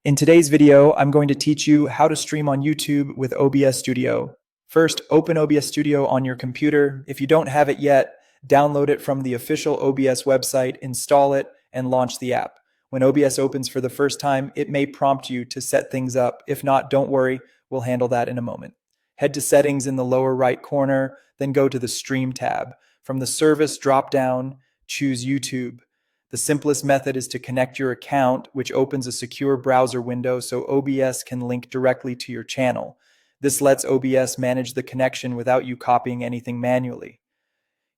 In today's video, I'm going to teach you how to stream on YouTube with OBS Studio. First, open OBS Studio on your computer. If you don't have it yet, download it from the official OBS website, install it, and launch the app. When OBS opens for the first time, it may prompt you to set things up. If not, don't worry, we'll handle that in a moment. Head to Settings in the lower right corner, then go to the Stream tab. From the Service drop-down, choose YouTube. The simplest method is to connect your account, which opens a secure browser window so OBS can link directly to your channel. This lets OBS manage the connection without you copying anything manually.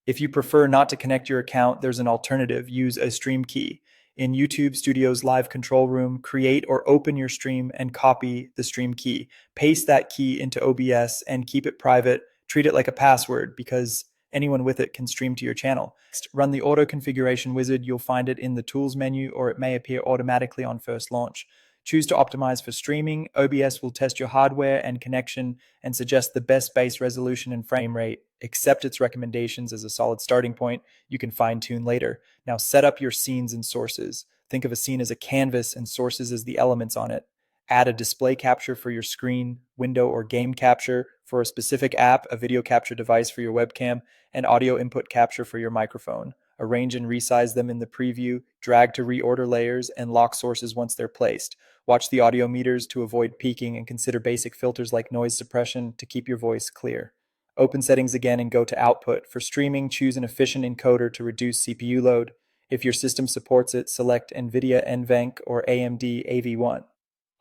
If you prefer not to connect your account, there's an alternative. Use a stream key. In YouTube Studio's live control room, create or open your stream and copy the stream key. Paste that key into OBS and keep it private. Treat it like a password because anyone with it can stream to your channel. Next, run the auto configuration wizard. You'll find it in the tools menu, or it may appear automatically on first launch. Choose to optimize for streaming. OBS will test your hardware and connection and suggest the best base resolution and frame rate. Accept its recommendations as a solid starting point. You can fine-tune later. Now set up your scenes and sources. Think of a scene as a canvas and sources as the elements on it. Add a display capture for your screen, window, or game capture for a specific app, a video capture device for your webcam, and audio input capture for your microphone. Arrange and resize them in the preview, drag to reorder layers, and lock sources once they're placed. Watch the audio meters to avoid peaking and consider basic filters like noise suppression to keep your voice clear. Open settings again and go to output. For streaming, choose an efficient encoder to reduce CPU load. If your system supports it, select NVIDIA NVENC or AMD AV1.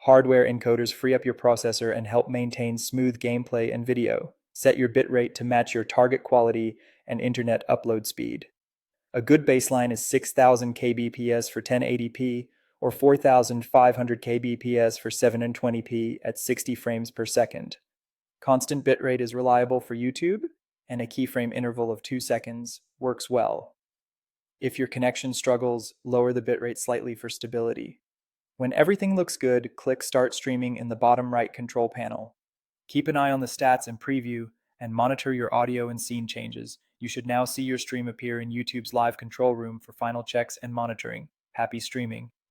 Hardware encoders free up your processor and help maintain smooth gameplay and video. Set your bitrate to match your target quality and internet upload speed. A good baseline is 6000 kbps for 1080p or 4500 kbps for 720p at 60 frames per second. Constant bitrate is reliable for YouTube, and a keyframe interval of 2 seconds works well. If your connection struggles, lower the bitrate slightly for stability. When everything looks good, click Start Streaming in the bottom right control panel. Keep an eye on the stats and preview, and monitor your audio and scene changes. You should now see your stream appear in YouTube's live control room for final checks and monitoring. Happy streaming!